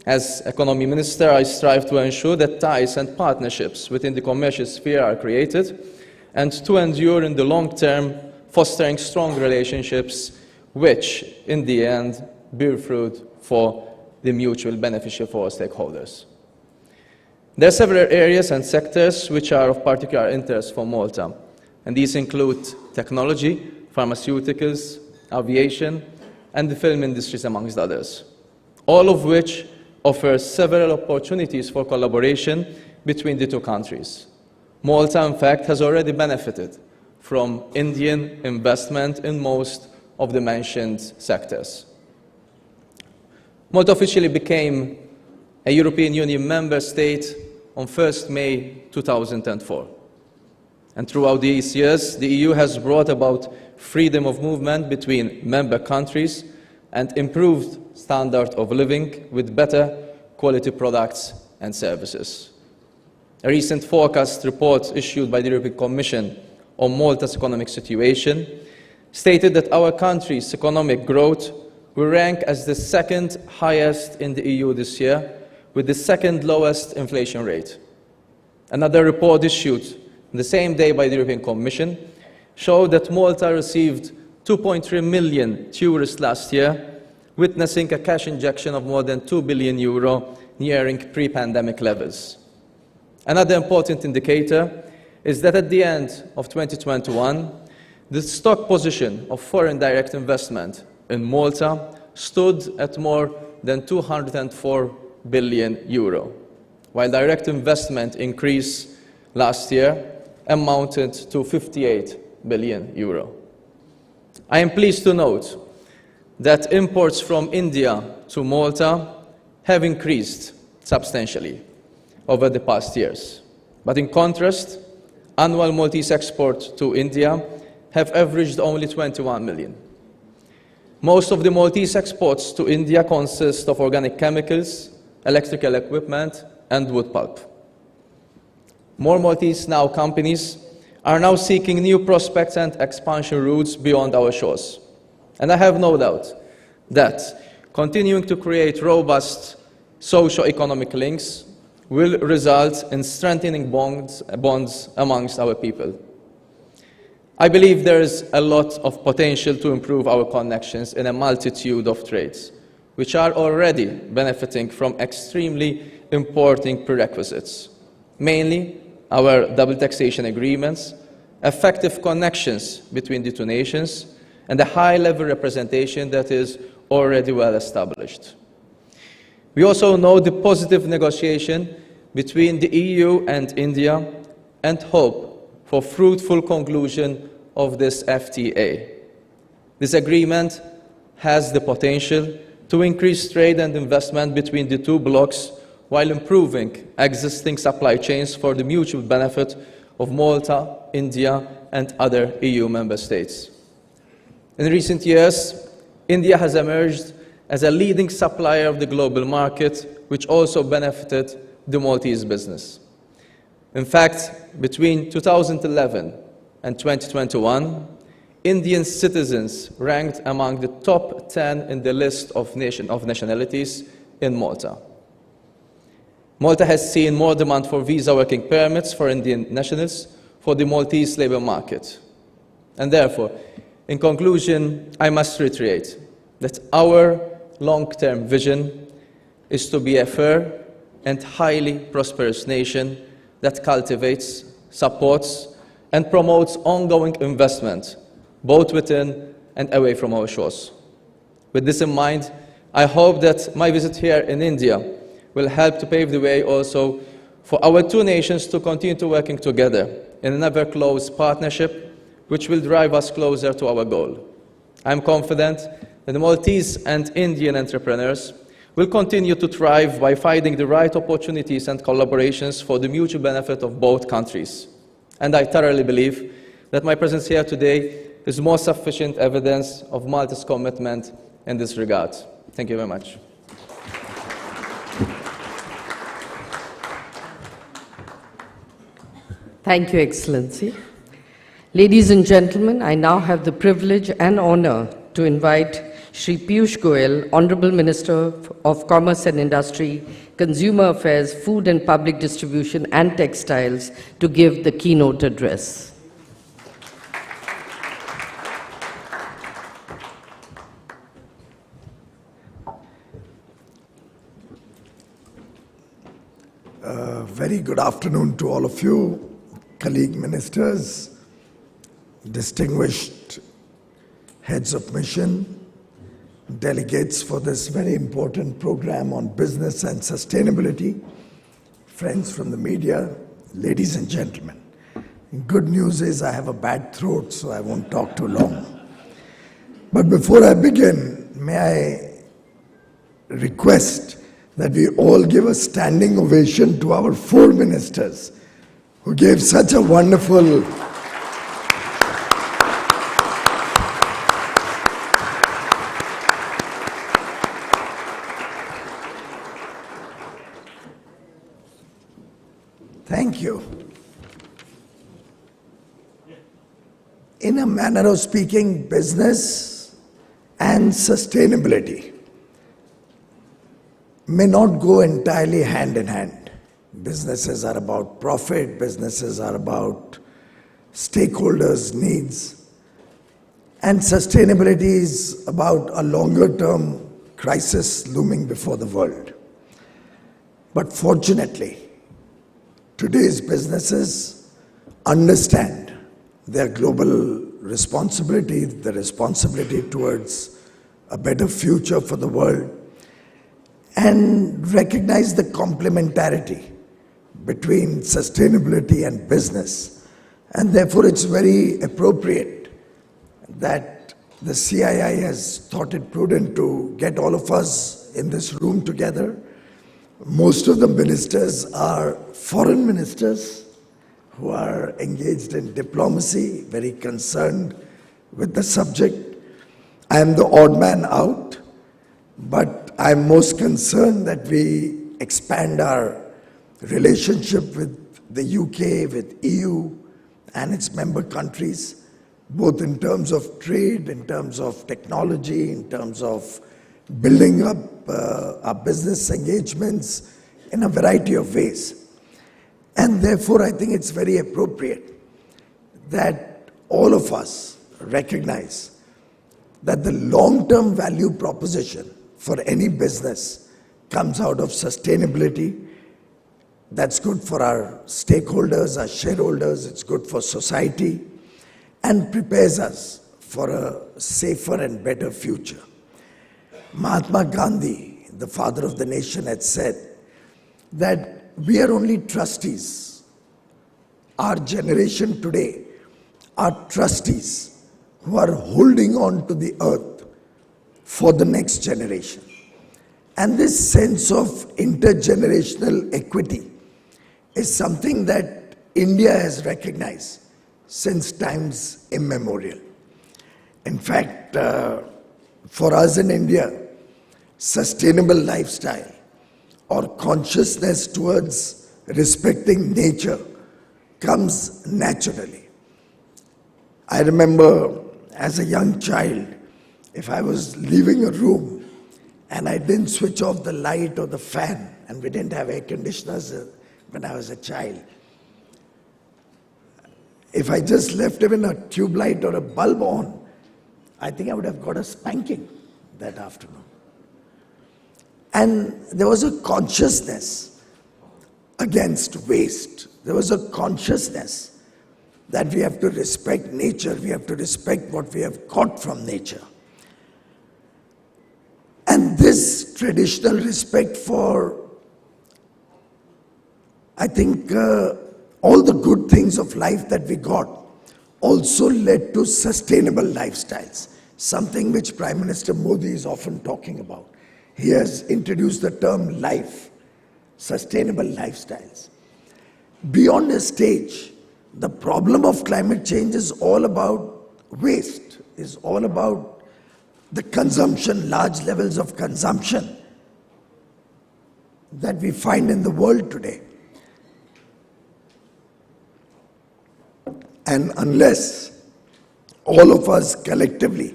As Economy Minister, I strive to ensure that ties and partnerships within the commercial sphere are created and to endure in the long term, fostering strong relationships which, in the end, bear fruit for the mutual benefit for all stakeholders. There are several areas and sectors which are of particular interest for Malta, and these include technology, pharmaceuticals, aviation, and the film industries, amongst others, all of which offer several opportunities for collaboration between the two countries. Malta, in fact, has already benefited from Indian investment in most of the mentioned sectors. Malta officially became a European Union member state on 1st May 2004. And throughout these years, the EU has brought about freedom of movement between member countries and improved standard of living with better quality products and services. A recent forecast report issued by the European Commission on Malta's economic situation stated that our country's economic growth will rank as the second highest in the EU this year, with the second lowest inflation rate. Another report issued the same day by the European Commission showed that Malta received 2.3 million tourists last year, witnessing a cash injection of more than €2 billion, nearing pre-pandemic levels. Another important indicator is that at the end of 2021, the stock position of foreign direct investment in Malta stood at more than €204 billion euro, while direct investment increase last year amounted to 58 billion euro. I am pleased to note that imports from India to Malta have increased substantially over the past years. But in contrast, annual Maltese exports to India have averaged only 21 million. Most of the Maltese exports to India consist of organic chemicals, electrical equipment, and wood pulp. More Maltese companies are now seeking new prospects and expansion routes beyond our shores. And I have no doubt that continuing to create robust socio-economic links will result in strengthening bonds amongst our people. I believe there is a lot of potential to improve our connections in a multitude of trades, which are already benefiting from extremely important prerequisites, mainly our double taxation agreements, effective connections between the two nations, and a high-level representation that is already well established. We also know the positive negotiation between the EU and India and hope for fruitful conclusion of this FTA. This agreement has the potential to increase trade and investment between the two blocs while improving existing supply chains for the mutual benefit of Malta, India, and other EU member states. In recent years, India has emerged as a leading supplier of the global market, which also benefited the Maltese business. In fact, between 2011 and 2021, Indian citizens ranked among the top 10 in the list of nationalities in Malta. Malta has seen more demand for visa working permits for Indian nationals for the Maltese labour market. And therefore, in conclusion, I must reiterate that our long-term vision is to be a fair and highly prosperous nation that cultivates, supports, and promotes ongoing investment, both within and away from our shores. With this in mind, I hope that my visit here in India will help to pave the way also for our two nations to continue to working together in an ever-close partnership which will drive us closer to our goal. I am confident that the Maltese and Indian entrepreneurs will continue to thrive by finding the right opportunities and collaborations for the mutual benefit of both countries. And I thoroughly believe that my presence here today is more sufficient evidence of Malta's commitment in this regard. Thank you very much. Thank you, Excellency. Ladies and gentlemen, I now have the privilege and honor to invite Shri Piyush Goyal, Honorable Minister of Commerce and Industry, Consumer Affairs, Food and Public Distribution and Textiles, to give the keynote address. Very good afternoon to all of you, colleague ministers, distinguished heads of mission, delegates for this very important program on business and sustainability, friends from the media, ladies and gentlemen. Good news is I have a bad throat, so I won't talk too long. But before I begin, may I request that we all give a standing ovation to our four ministers who gave such a wonderful Thank you. In a manner of speaking, business and sustainability may not go entirely hand in hand. Businesses are about profit, businesses are about stakeholders' needs, and sustainability is about a longer-term crisis looming before the world. But fortunately, today's businesses understand their global responsibility, the responsibility towards a better future for the world, and recognize the complementarity between sustainability and business. And therefore, it's very appropriate that the CII has thought it prudent to get all of us in this room together. Most of the ministers are foreign ministers who are engaged in diplomacy, very concerned with the subject. I am the odd man out, but I'm most concerned that we expand our relationship with the UK, with EU and its member countries, both in terms of trade, in terms of technology, in terms of building up our business engagements in a variety of ways. And therefore, I think it's very appropriate that all of us recognize that the long-term value proposition for any business comes out of sustainability. That's good for our stakeholders, our shareholders, it's good for society, and prepares us for a safer and better future. Mahatma Gandhi, the father of the nation, had said that we are only trustees. Our generation today are trustees who are holding on to the earth for the next generation. And this sense of intergenerational equity is something that India has recognized since times immemorial. In fact, for us in India, sustainable lifestyle or consciousness towards respecting nature comes naturally. I remember as a young child, if I was leaving a room and I didn't switch off the light or the fan, and we didn't have air conditioners when I was a child, if I just left even a tube light or a bulb on, I think I would have got a spanking that afternoon. And there was a consciousness against waste. There was a consciousness that we have to respect nature, we have to respect what we have got from nature. And this traditional respect for, I think, all the good things of life that we got also led to sustainable lifestyles, something which Prime Minister Modi is often talking about. He has introduced the term life, sustainable lifestyles. Beyond a stage, the problem of climate change is all about waste, is all about the consumption, large levels of consumption that we find in the world today. And unless all of us collectively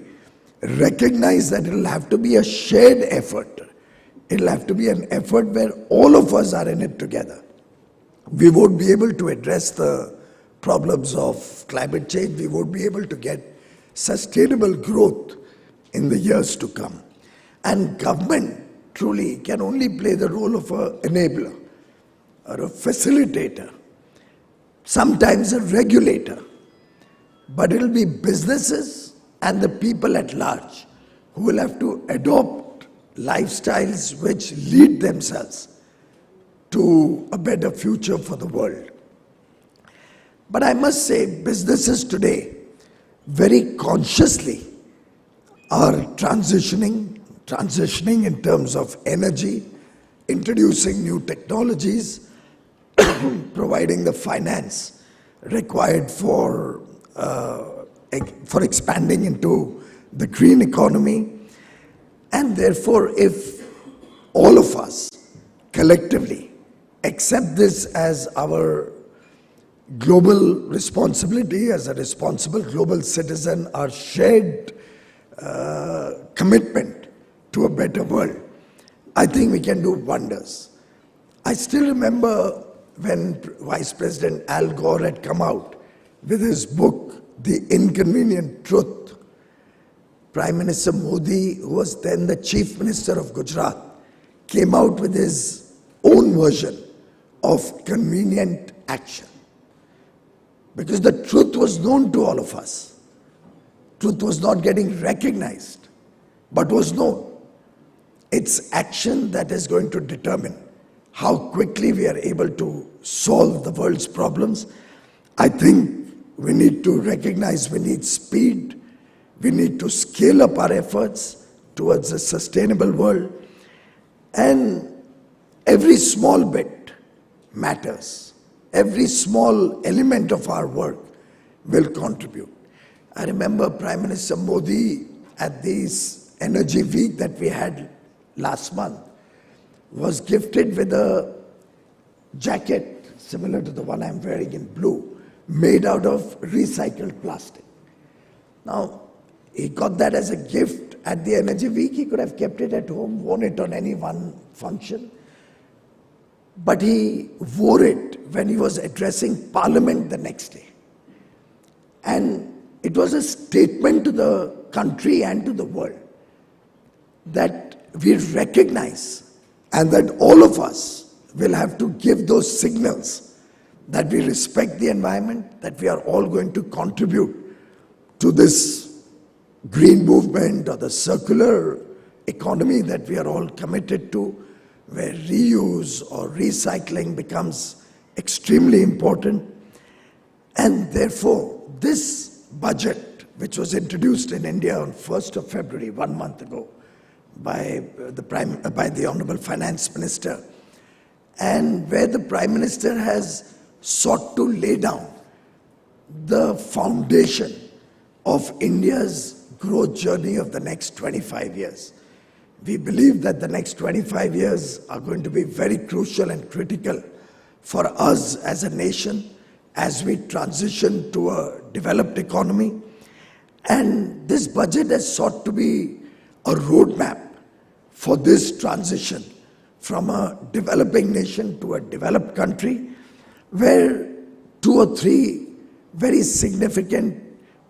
recognize that it will have to be a shared effort, it will have to be an effort where all of us are in it together, we won't be able to address the problems of climate change, we won't be able to get sustainable growth in the years to come. And government truly can only play the role of an enabler or a facilitator, sometimes a regulator, but it will be businesses and the people at large who will have to adopt lifestyles which lead themselves to a better future for the world. But I must say, businesses today very consciously are transitioning in terms of energy, introducing new technologies, providing the finance required for expanding into the green economy. And therefore, if all of us collectively accept this as our global responsibility, as a responsible global citizen, our shared commitment to a better world, I think we can do wonders. I still remember when Vice President Al Gore had come out with his book, The Inconvenient Truth. Prime Minister Modi, who was then the Chief Minister of Gujarat, came out with his own version of convenient action. Because the truth was known to all of us. Truth was not getting recognized, but was known. It's action that is going to determine how quickly we are able to solve the world's problems. I think we need to recognize we need speed. We need to scale up our efforts towards a sustainable world. And every small bit matters. Every small element of our work will contribute. I remember Prime Minister Modi at this Energy Week that we had last month was gifted with a jacket similar to the one I'm wearing in blue, made out of recycled plastic. Now, he got that as a gift at the Energy Week. He could have kept it at home, worn it on any one function. But he wore it when he was addressing Parliament the next day. And it was a statement to the country and to the world that we recognize and that all of us will have to give those signals that we respect the environment, that we are all going to contribute to this green movement or the circular economy that we are all committed to, where reuse or recycling becomes extremely important. And therefore, this budget, which was introduced in India on 1st of February, 1 month ago, by the Honorable Finance Minister, and where the Prime Minister has sought to lay down the foundation of India's growth journey of the next 25 years. We believe that the next 25 years are going to be very crucial and critical for us as a nation as we transition to a developed economy. And this budget has sought to be a roadmap for this transition from a developing nation to a developed country, where 2 or 3 very significant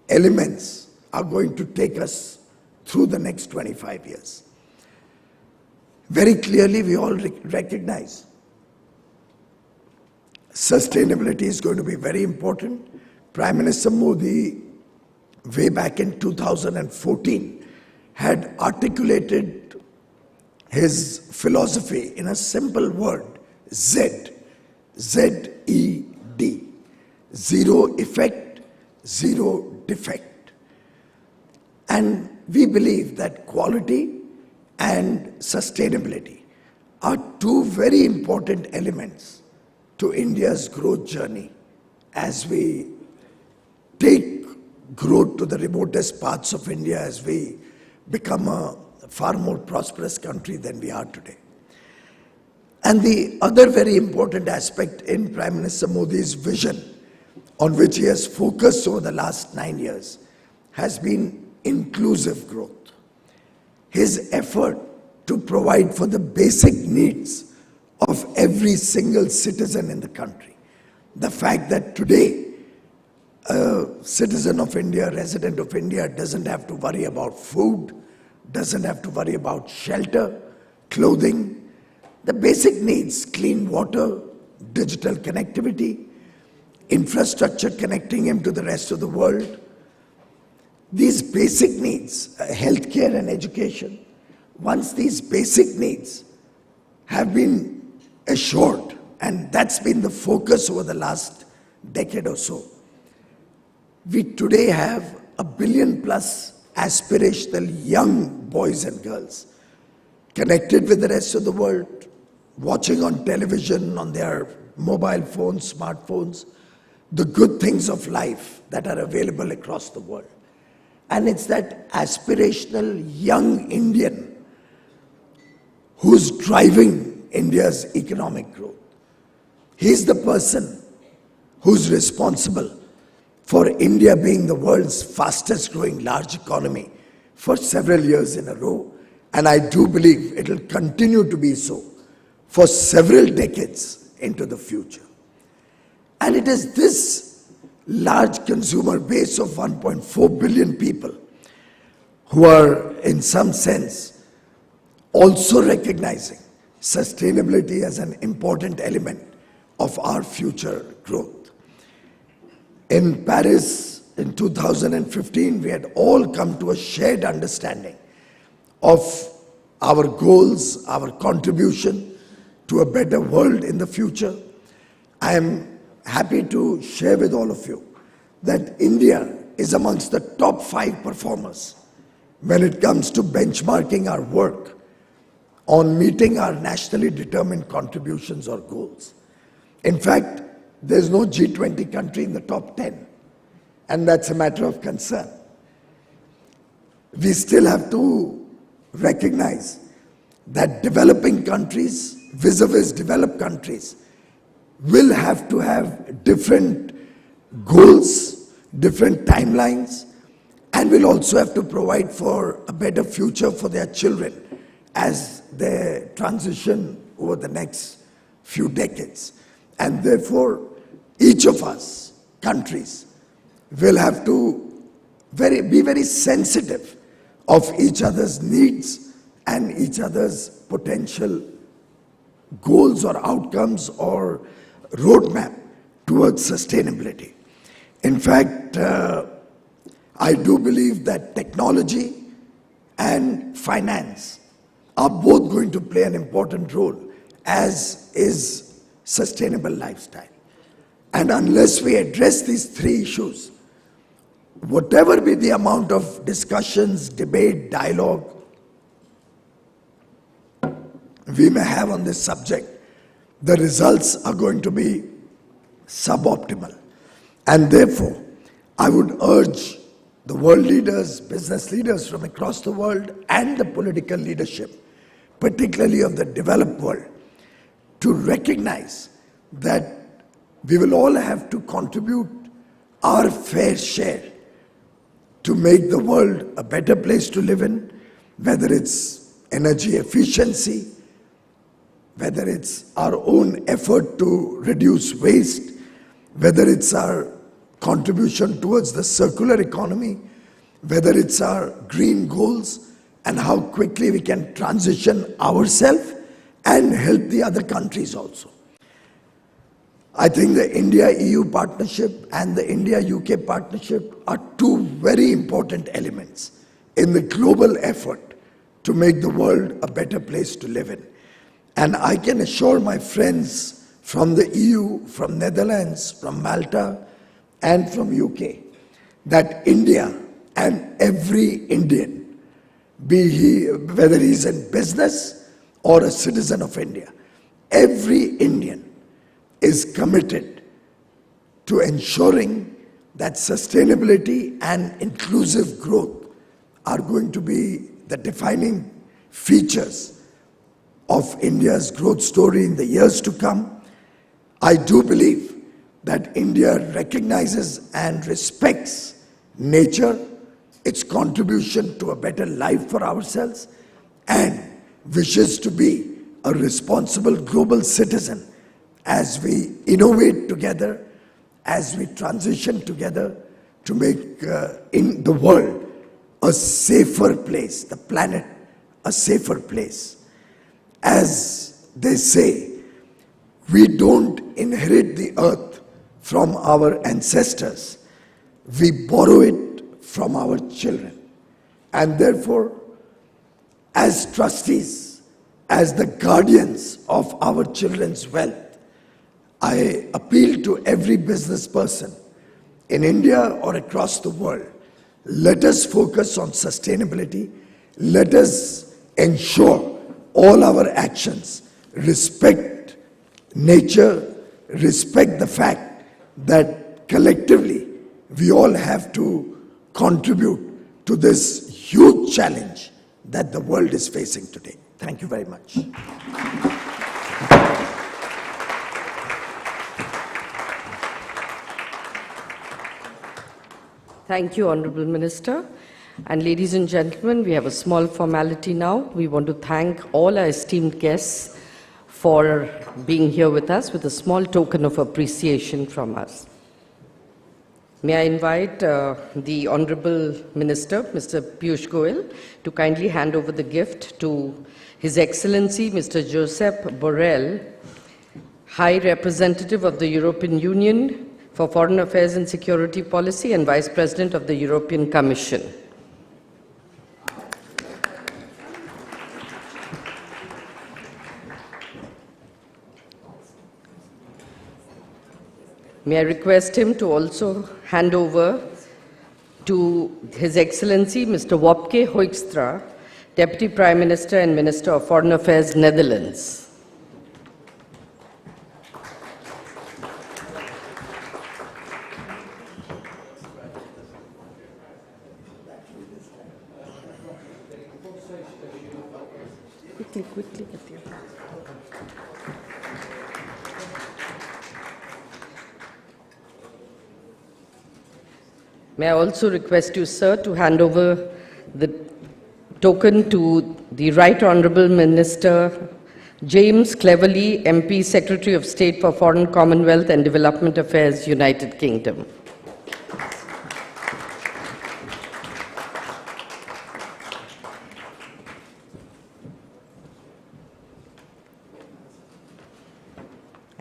elements are going to take us through the next 25 years. Very clearly, we all recognize sustainability is going to be very important. Prime Minister Modi, way back in 2014, had articulated his philosophy in a simple word, Z, Z-E-D, zero effect, zero defect. And we believe that quality and sustainability are 2 very important elements to India's growth journey as we take growth to the remotest parts of India, as we become a far more prosperous country than we are today. And the other very important aspect in Prime Minister Modi's vision, on which he has focused over the last 9 years, has been inclusive growth. His effort to provide for the basic needs of every single citizen in the country. The fact that today a citizen of India, resident of India, doesn't have to worry about food, doesn't have to worry about shelter, clothing, the basic needs, clean water, digital connectivity, infrastructure connecting him to the rest of the world. These basic needs, healthcare and education, once these basic needs have been assured, and that's been the focus over the last decade or so, we today have 1 billion plus aspirational young boys and girls connected with the rest of the world, watching on television, on their mobile phones, smartphones, the good things of life that are available across the world. And it's that aspirational young Indian who's driving India's economic growth. He's the person who's responsible for India being the world's fastest growing large economy for several years in a row. And I do believe it will continue to be so for several decades into the future. And it is this large consumer base of 1.4 billion people who are, in some sense, also recognizing sustainability as an important element of our future growth. In Paris in 2015, we had all come to a shared understanding of our goals, our contribution to a better world in the future. I am happy to share with all of you that India is amongst the top 5 performers when it comes to benchmarking our work on meeting our nationally determined contributions or goals. In fact, there's no G20 country in the top 10, and that's a matter of concern. We still have to recognize that developing countries vis-a-vis developed countries will have to have different goals, different timelines, and will also have to provide for a better future for their children as they transition over the next few decades. And therefore, each of us, countries, will have to be very sensitive of each other's needs and each other's potential goals or outcomes or roadmap towards sustainability. In fact, I do believe that technology and finance are both going to play an important role, as is sustainable lifestyle. And unless we address these 3 issues, whatever be the amount of discussions, debate, dialogue we may have on this subject, the results are going to be suboptimal. And therefore, I would urge the world leaders, business leaders from across the world, and the political leadership, particularly of the developed world, to recognize that we will all have to contribute our fair share to make the world a better place to live in, whether it's energy efficiency, whether it's our own effort to reduce waste, whether it's our contribution towards the circular economy, whether it's our green goals, and how quickly we can transition ourselves and help the other countries also. I think the India-EU partnership and the India-UK partnership are 2 very important elements in the global effort to make the world a better place to live in. And I can assure my friends from the EU, from Netherlands, from Malta, and from UK, that India and every Indian, be he, whether he's in business or a citizen of India, every Indian is committed to ensuring that sustainability and inclusive growth are going to be the defining features of India's growth story in the years to come. I do believe that India recognizes and respects nature, its contribution to a better life for ourselves, and wishes to be a responsible global citizen as we innovate together, as we transition together to make in the world a safer place, the planet a safer place. As they say, we don't inherit the earth from our ancestors, we borrow it from our children. And therefore, as trustees, as the guardians of our children's wealth, I appeal to every business person in India or across the world, let us focus on sustainability, let us ensure all our actions respect nature, respect the fact that collectively we all have to contribute to this huge challenge that the world is facing today. Thank you very much. Thank you, Honorable Minister. And ladies and gentlemen, we have a small formality now. We want to thank all our esteemed guests for being here with us with a small token of appreciation from us. May I invite the Honorable Minister, Mr. Piyush Goyal, to kindly hand over the gift to His Excellency, Mr. Josep Borrell, High Representative of the European Union for Foreign Affairs and Security Policy and Vice President of the European Commission. May I request him to also hand over to His Excellency Mr. Wopke Hoekstra, Deputy Prime Minister and Minister of Foreign Affairs, Netherlands. Quickly. May I also request you, sir, to hand over the token to the Right Honourable Minister James Cleverly, MP, Secretary of State for Foreign, Commonwealth and Development Affairs, United Kingdom.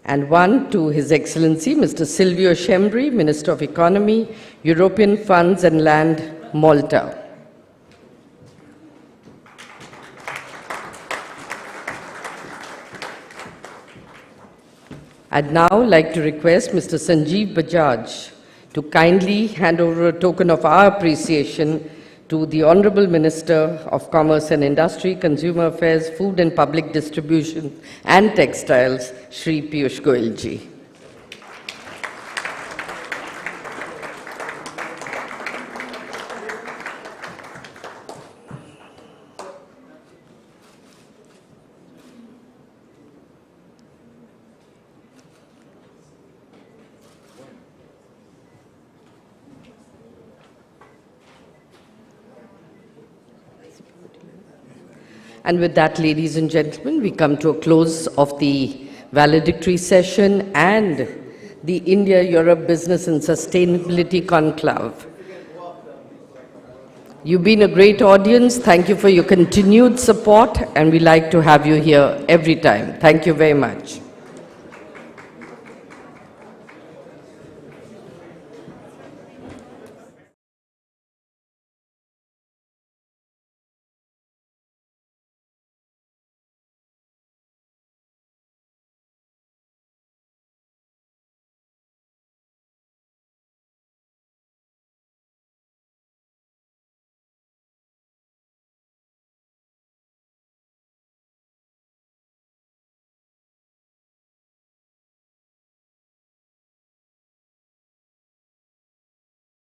And one to His Excellency Mr. Silvio Schembri, Minister of Economy, European Funds and Land, Malta. I'd now like to request Mr. Sanjeev Bajaj to kindly hand over a token of our appreciation to the Honourable Minister of Commerce and Industry, Consumer Affairs, Food and Public Distribution and Textiles, Shri Piyush Goyal ji. And with that, ladies and gentlemen, we come to a close of the valedictory session and the India-Europe Business and Sustainability Conclave. You've been a great audience. Thank you for your continued support, and we like to have you here every time. Thank you very much.